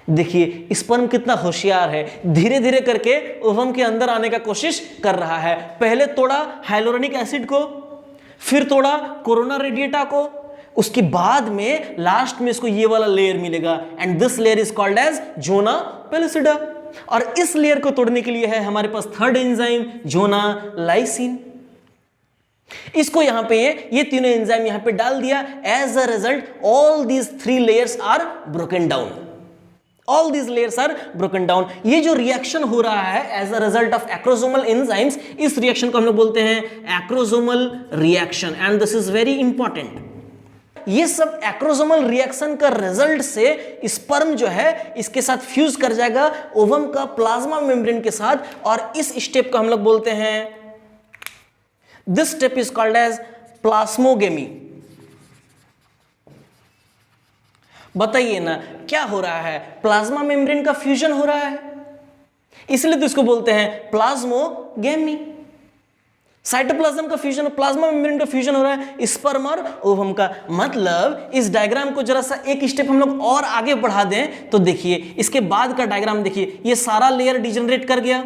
देखिए स्पर्म कितना होशियार है, धीरे धीरे करके ओवम के अंदर आने का कोशिश कर रहा है। पहले तोड़ा हाइलोरोनिक एसिड को, फिर तोड़ा कोरोना रेडिएटा को, उसके बाद में लास्ट में इसको ये वाला लेयर मिलेगा and this layer is called as zona pellucida. और इस लेयर को तोड़ने के लिए है हमारे पास थर्ड एंजाइम जोना लाइसिन। इसको यहां पे ये तीनों एंजाइम यहां पे डाल दिया। As a result all these 3 layers are broken down. All these layers are broken down. ये जो रिएक्शन हो रहा है as a result of acrosomal enzymes, इस रिएक्शन को हम लोग बोलते हैं acrosomal reaction and this is very important. ये सब एक्रोसोमल रिएक्शन का रिजल्ट से स्पर्म जो है इसके साथ फ्यूज कर जाएगा ओवम का प्लाज्मा मेम्ब्रेन के साथ, और इस स्टेप को हम लोग बोलते हैं, this step is called as plasmogamy. बताइए ना क्या हो रहा है, प्लाज्मा मेम्ब्रेन का फ्यूजन हो रहा है, इसलिए तो इसको बोलते हैं प्लाज्मोगेमी। साइटोप्लाज्म का फ्यूजन, प्लाज्मा मेम्ब्रेन का फ्यूजन हो रहा है स्पर्म और ओवम का। मतलब इस डायग्राम को जरा सा एक स्टेप हम लोग और आगे बढ़ा दें तो देखिए इसके बाद का डायग्राम देखिए, ये सारा लेयर डिजेनरेट कर गया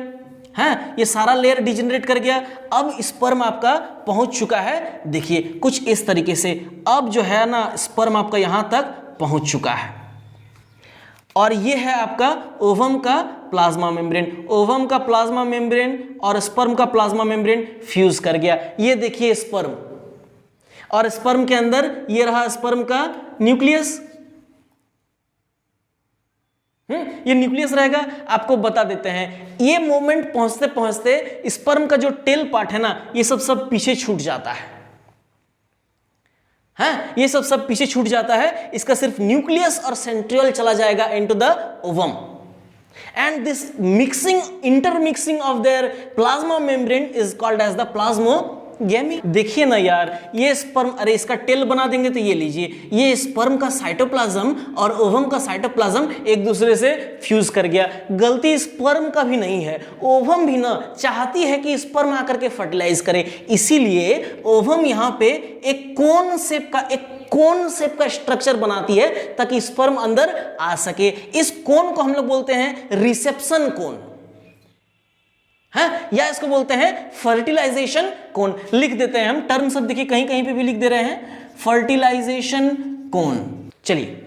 है, ये सारा लेयर डिजेनरेट कर गया। अब स्पर्म आपका पहुंच चुका है, देखिए कुछ इस तरीके से। अब जो है ना स्पर्म आपका यहां तक पहुंच चुका है, और ये है आपका ओवम का प्लाज्मा मेम्ब्रेन। ओवम का प्लाज्मा मेम्ब्रेन और स्पर्म का प्लाज्मा मेम्ब्रेन फ्यूज कर गया। ये देखिए स्पर्म, और स्पर्म के अंदर ये रहा स्पर्म का न्यूक्लियस। ये न्यूक्लियस रहेगा। आपको बता देते हैं ये मोमेंट पहुंचते पहुंचते स्पर्म का जो टेल पार्ट है ना, ये सब पीछे छूट जाता है। ये सब पीछे छूट जाता है। इसका सिर्फ न्यूक्लियस और सेंट्रियोल चला जाएगा into the ovum, and this mixing, intermixing of their plasma membrane is called as the plasmogamy. देखिए ना यार, ये स्पर्म, अरे इसका टेल बना देंगे तो ये लीजिए, ये स्पर्म का साइटोप्लाज्म और ओवम का साइटोप्लाज्म एक दूसरे से फ्यूज कर गया। गलती स्पर्म का भी नहीं है, ओवम भी ना चाहती है कि स्पर्म आकर के फर्टिलाइज करे, इसीलिए ओवम यहां पे एक कोन शेप का स्ट्रक्चर बनाती है ताकि स्पर्म अंदर आ सके। इस कोन को हम लोग बोलते हैं रिसेप्शन कोन, या इसको बोलते हैं फर्टिलाइजेशन कोन। लिख देते हैं हम टर्म सब, देखिए कहीं कहीं पे भी लिख दे रहे हैं फर्टिलाइजेशन कोन। चलिए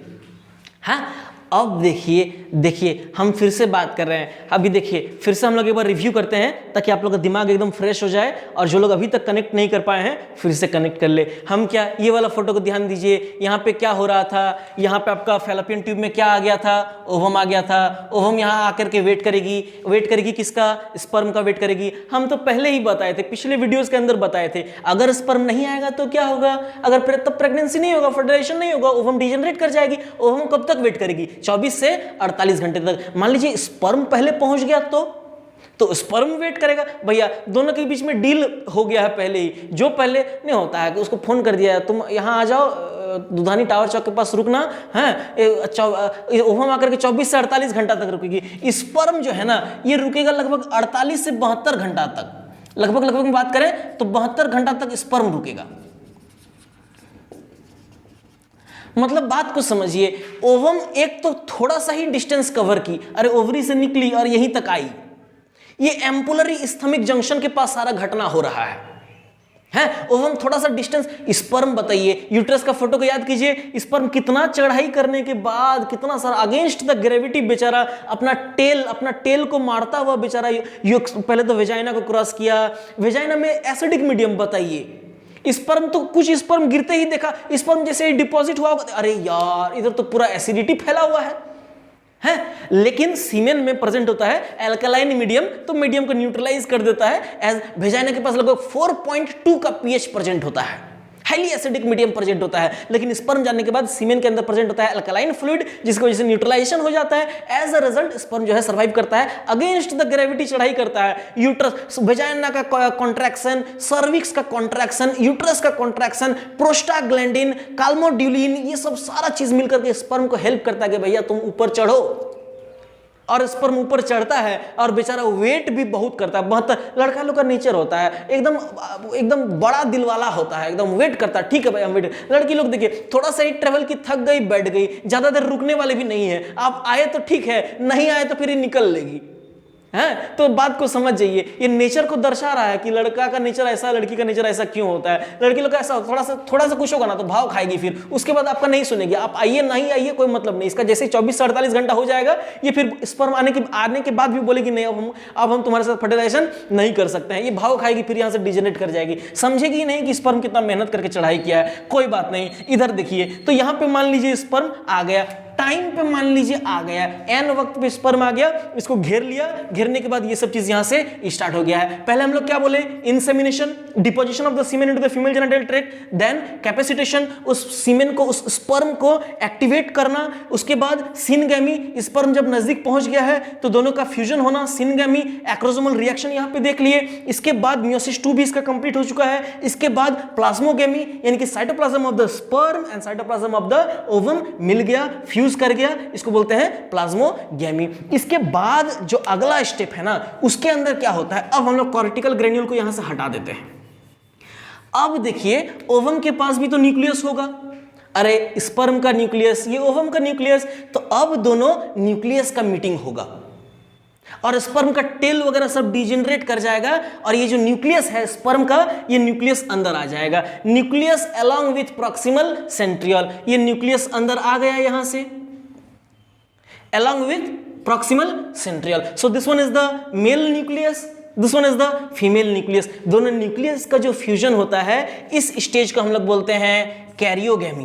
अब देखिए हम फिर से बात कर रहे हैं। अभी देखिए फिर से हम लोग एक बार रिव्यू करते हैं ताकि आप लोग का दिमाग एकदम फ्रेश हो जाए, और जो लोग अभी तक कनेक्ट नहीं कर पाए हैं फिर से कनेक्ट कर ले। हम क्या, ये वाला फोटो को ध्यान दीजिए, यहाँ पे क्या हो रहा था, यहाँ पे आपका फैलोपियन ट्यूब में क्या आ गया था, ओवम आ गया था। ओवम यहाँ आकर के वेट करेगी किसका, स्पर्म का वेट करेगी। हम तो पहले ही बताए थे, पिछले वीडियोस के अंदर बताए थे, अगर स्पर्म नहीं आएगा तो क्या होगा, अगर तब प्रेगनेंसी नहीं होगा, फर्टिलाइजेशन नहीं होगा, ओवम डिजेनरेट कर जाएगी। ओवम कब तक वेट करेगी, 24 से 48 घंटे तक। मान लीजिए स्पर्म पहले पहुंच गया तो स्पर्म वेट करेगा। भैया दोनों के बीच में डील हो गया है पहले ही, जो पहले नहीं होता है कि उसको फोन कर दिया है, तुम यहां आ जाओ दुधानी टावर चौक के पास रुकना है, ओवम आकर के 24 से 48 घंटा तक रुकेगी। स्पर्म जो है ना ये रुकेगा लगभग 48 से 72 घंटा तक, लगभग बात करें तो 72 घंटा तक स्पर्म रुकेगा। मतलब बात को समझिए, ओवम एक तो थोड़ा सा ही डिस्टेंस कवर की, अरे ओवरी से निकली और यहीं तक आई। ये एम्पुलरी स्थमिक जंक्शन के पास सारा घटना हो रहा है। है। ओवम थोड़ा सा डिस्टेंस, स्पर्म बताइए, यूट्रस का फोटो को याद कीजिए, स्पर्म कितना चढ़ाई करने के बाद, कितना सारा अगेंस्ट द ग्रेविटी बेचारा अपना टेल को मारता हुआ बेचारा पहले तो वेजाइना को क्रॉस किया, वेजाइना में एसिडिक मीडियम बताइए, स्पर्म तो कुछ स्पर्म गिरते ही देखा, स्पर्म जैसे ही डिपॉजिट हुआ, अरे यार इधर तो पूरा एसिडिटी फैला हुआ है। लेकिन सीमेन में प्रेजेंट होता है एल्कलाइन मीडियम, तो मीडियम को न्यूट्रलाइज कर देता है। एज वेजाइना के पास लगभग 4.2 का पीएच प्रेजेंट होता है, हाईली एसिडिक मीडियम प्रेजेंट होता है। लेकिन स्पर्म जाने के बाद सीमेन के अंदर प्रेजेंट होता है अल्कलाइन फ्लूइड, जिसकी वजह से न्यूट्रलाइजेशन हो जाता है। एज अ रिजल्ट स्पर्म जो है सर्वाइव करता है, अगेंस्ट द ग्रेविटी चढ़ाई करता है। यूट्रस, वेजाइना का कॉन्ट्रैक्शन, सर्विक्स का कॉन्ट्रैक्शन, यूट्रस का कॉन्ट्रैक्शन, प्रोस्टाग्लैंडिन, काल्मोड्यूलिन, ये सब सारा चीज मिलकर के स्पर्म को हेल्प करता है कि भैया तुम ऊपर चढ़ो। और स्पर्म ऊपर चढ़ता है और बेचारा वेट भी बहुत करता है, बहुत लड़का लोग का नेचर होता है एकदम बड़ा दिल वाला होता है, एकदम वेट करता है, ठीक है भाई हम वेट। लड़की लोग देखिए थोड़ा सा ही ट्रेवल की, थक गई बैठ गई, ज्यादा देर रुकने वाले भी नहीं है, आप आए तो ठीक है, नहीं आए तो फिर ये निकल लेगी, है। तो बात को समझ जाइए, ये नेचर को दर्शा रहा है कि लड़का का नेचर ऐसा, लड़की का नेचर ऐसा क्यों होता है। लड़की लोग का ऐसा थोड़ा सा कुछ होगा ना तो भाव खाएगी, फिर उसके बाद आपका नहीं सुनेगी, आप आइए नहीं आइए कोई मतलब नहीं इसका। जैसे 24 से 48 घंटा हो जाएगा, ये फिर स्पर्म आने के बाद भी बोलेगी नहीं अब हम तुम्हारे साथ फर्टिलाइजेशन नहीं कर सकते हैं, ये भाव खाएगी, फिर यहाँ से डिजेनरेट कर जाएगी, समझेगी नहीं कि स्पर्म कितना मेहनत करके चढ़ाई किया है। कोई बात नहीं, इधर देखिए, तो यहाँ पे मान लीजिए स्पर्म आ गया, टाइम पे मान लीजिए आ गया, एन वक्त पे स्पर्म आ गया, इसको घेर लिया, घेरने के बाद ये सब चीज यहां से स्टार्ट हो गया है। पहले हम लोग क्या बोले, insemination, deposition of the semen into the female genital tract, then capacitation, उस सीमेन को, उस स्पर्म को एक्टिवेट करना, उसके बाद सिनगैमी, स्पर्म जब नजदीक पहुंच गया है तो दोनों का फ्यूजन होना, सिनगैमी, एक्रोसोमल रिएक्शन यहां पे देख लिए। इसके बाद मियोसिस 2 भी इसका कंप्लीट हो चुका है। इसके बाद प्लाज्मोगैमी यानी कि cytoplasm of the sperm and cytoplasm of the ovum मिल गया, फ्यूज कर गया, इसको बोलते हैं प्लाज्मोगैमी। इसके बाद जो अगला स्टेप है ना, उसके अंदर क्या होता है, अब हम लोग कॉर्टिकल ग्रेन्यूल को यहां से हटा देते हैं। अब देखिए ओवम के पास भी तो न्यूक्लियस होगा, अरे स्पर्म का न्यूक्लियस, ये ओवम का न्यूक्लियस, तो अब दोनों न्यूक्लियस का मीटिंग होगा और स्पर्म का टेल वगैरह सब डिजेनरेट कर जाएगा और ये जो न्यूक्लियस है स्पर्म का, ये न्यूक्लियस अंदर आ जाएगा। Nucleus along with proximal centriole, ये न्यूक्लियस अंदर आ गया यहां से along with proximal centriole. So this one is the male nucleus, this one is the female nucleus. दोनों न्यूक्लियस का जो फ्यूजन होता है इस स्टेज को हम लोग बोलते हैं कैरियोगैमी।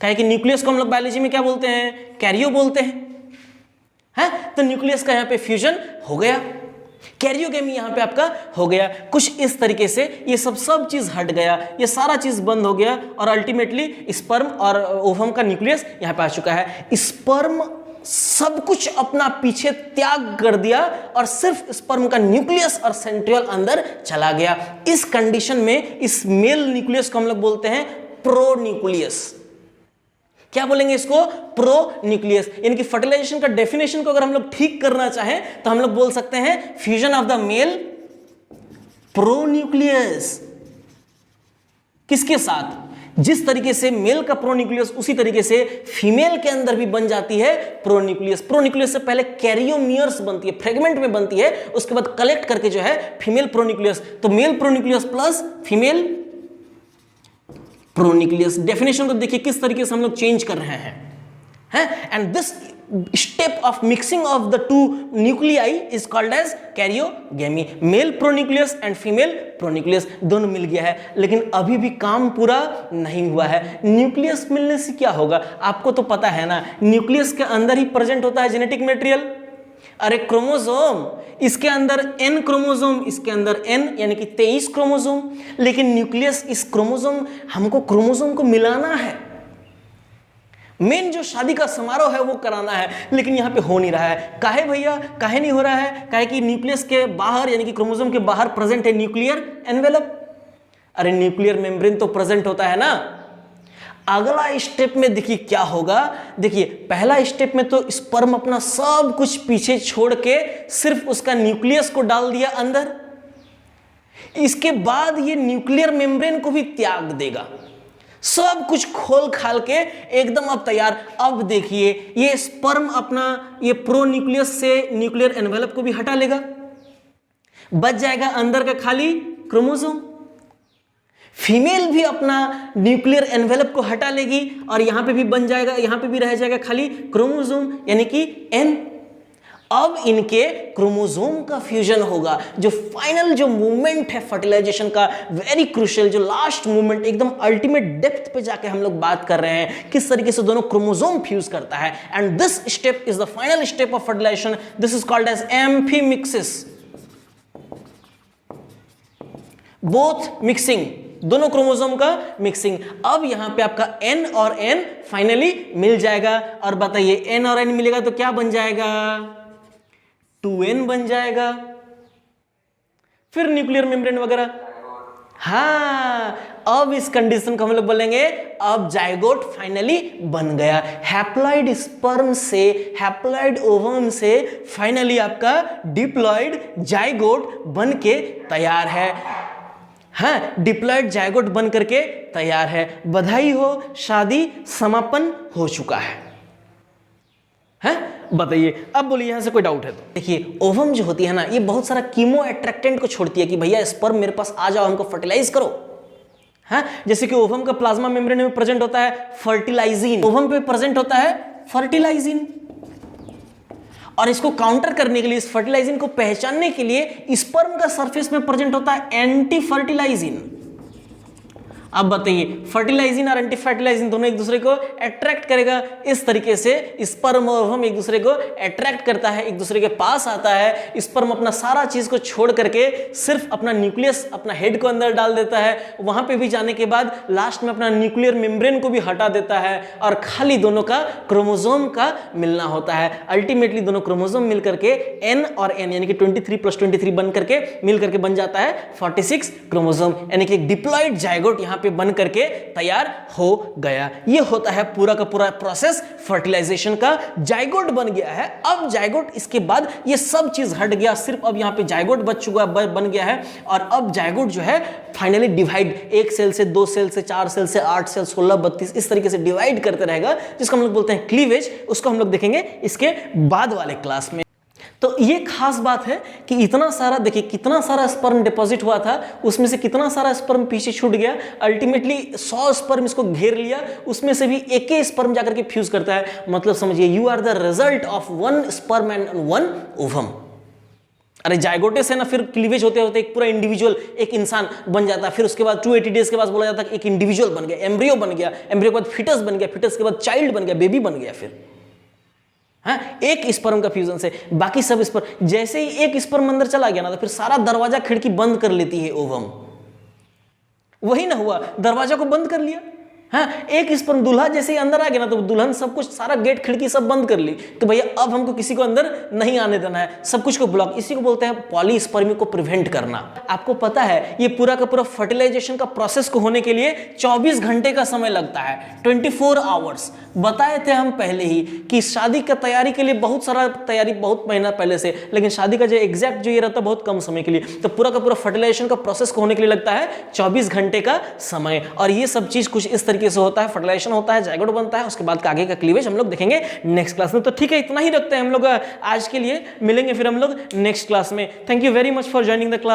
कहे कि न्यूक्लियस को हम लोग बायोलॉजी में क्या बोलते हैं, कैरियो बोलते हैं। तो न्यूक्लियस का यहाँ पे फ्यूजन हो गया, कैरियोगैमी यहाँ पे आपका हो गया। कुछ इस तरीके से ये सब चीज हट गया, ये सारा चीज बंद हो गया और अल्टीमेटली स्पर्म और ओवम का न्यूक्लियस यहाँ पे आ चुका है। स्पर्म सब कुछ अपना पीछे त्याग कर दिया और सिर्फ स्पर्म का न्यूक्लियस और सेंट्रियोल अंदर चला गया। इस कंडीशन में इस मेल न्यूक्लियस को हम लोग बोलते हैं प्रो न्यूक्लियस। क्या बोलेंगे इसको, प्रो न्यूक्लियस। यानी कि फर्टिलाइजेशन का डेफिनेशन को अगर हम लोग ठीक करना चाहें तो हम लोग बोल सकते हैं fusion of the mail pro nucleus. किसके साथ, जिस तरीके से मेल का प्रोन्यूक्लियस उसी तरीके से फीमेल के अंदर भी बन जाती है प्रोन्यूक्लियस। प्रोन्यूक्लियस से पहले कैरियोमियर्स बनती है, फ्रेगमेंट में बनती है, उसके बाद कलेक्ट करके जो है फीमेल प्रोन्यूक्लियस। तो male pronucleus plus female pronucleus. Definition को देखिए किस तरीके से हम लोग चेंज कर रहे हैं। And this step of mixing of the two nuclei is called as karyogamy. Male pronucleus and female pronucleus दोनों मिल गया है, लेकिन अभी भी काम पूरा नहीं हुआ है। न्यूक्लियस मिलने से क्या होगा, आपको तो पता है ना, न्यूक्लियस के अंदर ही प्रेजेंट होता है जेनेटिक मटेरियल। अरे क्रोमोसोम, इसके अंदर n क्रोमोसोम, इसके अंदर n यानी कि 23 क्रोमोसोम, लेकिन न्यूक्लियस इस क्रोमोसोम, हमको क्रोमोसोम को मिलाना है, मेन जो शादी का समारोह है वो कराना है, लेकिन यहाँ पे हो नहीं रहा है। काहे भैया, काहे नहीं हो रहा है, काहे कि न्यूक्लियस के बाहर यानी कि क्रोमोसोम के बाहर प्रेजेंट है न्यूक्लियर एनवेलप। अरे न्यूक्लियर मेम्ब्रेन तो प्रेजेंट होता है ना। अगला स्टेप में देखिए क्या होगा, देखिए पहला स्टेप में तो स्पर्म अपना सब कुछ पीछे छोड़ के सिर्फ उसका न्यूक्लियस को डाल दिया अंदर, इसके बाद ये न्यूक्लियर मेम्ब्रेन को भी त्याग देगा, सब कुछ खोल खाल के एकदम अब तैयार। अब देखिए ये स्पर्म अपना ये प्रो न्यूक्लियस से न्यूक्लियर एनवेलप को भी हटा लेगा, बच जाएगा अंदर का खाली क्रोमोसोम। फीमेल भी अपना न्यूक्लियर एनवेलप को हटा लेगी और यहां पे भी बन जाएगा, यहां पे भी रह जाएगा खाली क्रोमोसोम यानी कि एन। अब इनके क्रोमोसोम का फ्यूजन होगा। जो फाइनल जो मूवमेंट है फर्टिलाइजेशन का, वेरी क्रूशियल, जो लास्ट मूवमेंट, एकदम अल्टीमेट डेप्थ पे जाके हम लोग बात कर रहे हैं किस तरीके से दोनों क्रोमोसोम फ्यूज करता है। And this step is the final step of fertilisation. This is called as amphimixis. Both mixing, दोनों क्रोमोसोम का मिक्सिंग। अब यहां पे आपका N और N फाइनली मिल जाएगा। और बताइए N और N मिलेगा तो क्या बन जाएगा? 2N बन जाएगा। फिर न्यूक्लियर मेम्ब्रेन वगैरह। हाँ, अब इस कंडीशन को हम लोग बोलेंगे अब जाइगोट फाइनली बन गया। हैप्लॉइड स्पर्म से, हैप्लॉइड ओवम से फाइनली आपका डिप्लॉइड जाइगोट बन के तैयार है। हाँ, डिप्लॉइड जाइगोट बन करके तैयार है। बधाई हो, शादी समापन हो चुका है। हैं? बताइए, अब बोलिए यहां से कोई डाउट है तो। देखिए, ओवम जो होती है ना, ये बहुत सारा कीमो अट्रैक्टेंट को छोड़ती है कि भैया स्पर्म मेरे पास आ जाओ, हमको फर्टिलाइज करो। हाँ, जैसे कि ओवम का प्लाज्मा मेम्ब्रेन में प्रेजेंट होता है फर्टिलाइजिन, ओवम पे प्रेजेंट होता है फर्टिलाइजिन। और इसको काउंटर करने के लिए, इस फर्टिलाइजिन को पहचानने के लिए स्पर्म का सरफेस में प्रेजेंट होता है एंटी फर्टिलाइजिन। अब बताइए, फर्टिलाइजिन और एंटी फर्टिलाइजिन दोनों एक दूसरे को अट्रैक्ट करेगा। इस तरीके से स्पर्म और ओवम एक दूसरे को अट्रैक्ट करता है, एक दूसरे के पास आता है। स्पर्म अपना सारा चीज को छोड़ करके सिर्फ अपना न्यूक्लियस, अपना हेड को अंदर डाल देता है। वहां पे भी जाने के बाद लास्ट में अपना न्यूक्लियर मेम्ब्रेन को भी हटा देता है और खाली दोनों का क्रोमोसोम का मिलना होता है। अल्टीमेटली दोनों क्रोमोसोम मिल करके N और N यानी कि 23 + 23 बन करके मिल करके बन जाता है 46 क्रोमोसोम, यानी कि डिप्लॉइड जाइगोट यहां पे बन करके तैयार हो गया। ये होता है पूरा का पूरा प्रोसेस फर्टिलाइजेशन का। जाइगोट बन गया है। अब जाइगोट, इसके बाद ये सब चीज हट गया, सिर्फ अब यहां पे जाइगोट बच चुका, बन गया है। और अब जाइगोट जो है फाइनली डिवाइड, 1 सेल से 2 सेल से 4 सेल से 8 सेल 16 32 इस तरीके से डिवाइड करते रहेगा, जिसको हम लोग बोलते हैं क्लीवेज। उसको हम लोग देखेंगे इसके बाद वाले क्लास में। तो ये खास बात है कि इतना सारा, देखिए कितना सारा स्पर्म डिपॉजिट हुआ था, उसमें से कितना सारा स्पर्म पीछे छूट गया। अल्टीमेटली 100 स्पर्म इसको घेर लिया, उसमें से भी एक ही स्पर्म जाकर के फ्यूज करता है। मतलब समझिए, you are the result of 1 sperm and 1 ovum. अरे जाइगोटे से ना फिर क्लीवेज होते होते एक पूरा इंडिविजुअल, एक इंसान बन जाता है। फिर उसके बाद 280 डेज के बाद बोला जाता है एक इंडिविजुअल बन गया, एम्ब्रियो बन गया, एम्ब्रियो के बाद फिटस बन गया, फिटस के बाद चाइल्ड बन गया, बेबी बन गया। फिर हाँ, एक स्पर्म का फ्यूजन से बाकी सब स्पर्म, जैसे ही एक स्पर्म अंदर चला गया ना, तो फिर सारा दरवाजा खिड़की बंद कर लेती है ओवम। वही ना हुआ, दरवाजा को बंद कर लिया। हाँ, एक स्पर्म दूल्हा जैसे ही अंदर आ गया ना, तो दुल्हन सब कुछ, सारा गेट खिड़की सब बंद कर ली कि भैया अब हमको किसी को अंदर नहीं आने देना है, सब कुछ को ब्लॉक। इसी को बोलते हैं पॉलीस्पर्मी को प्रिवेंट करना। आपको पता है ये पूरा का पूरा फर्टिलाइजेशन का प्रोसेस को होने के लिए 24 घंटे का समय लगता है, 24 आवर्स। बताए थे हम पहले ही कि शादी का तैयारी के लिए बहुत सारा तैयारी, बहुत महीना पहले से, लेकिन शादी का जो एग्जैक्ट जो ये रहता है बहुत कम समय के लिए। तो पूरा का पूरा फर्टिलाइजेशन का प्रोसेस को होने के लिए लगता है 24 घंटे का समय। और ये सब चीज कुछ इस तरीके से होता है, फर्टिलाइजेशन होता है, जाइगोट बनता है, उसके बाद का आगे का क्लीवेज हम लोग देखेंगे नेक्स्ट क्लास में। तो ठीक है, इतना ही रखते हैं हम लोग आज के लिए, मिलेंगे फिर हम लोग नेक्स्ट क्लास में। Thank you very much for joining the class.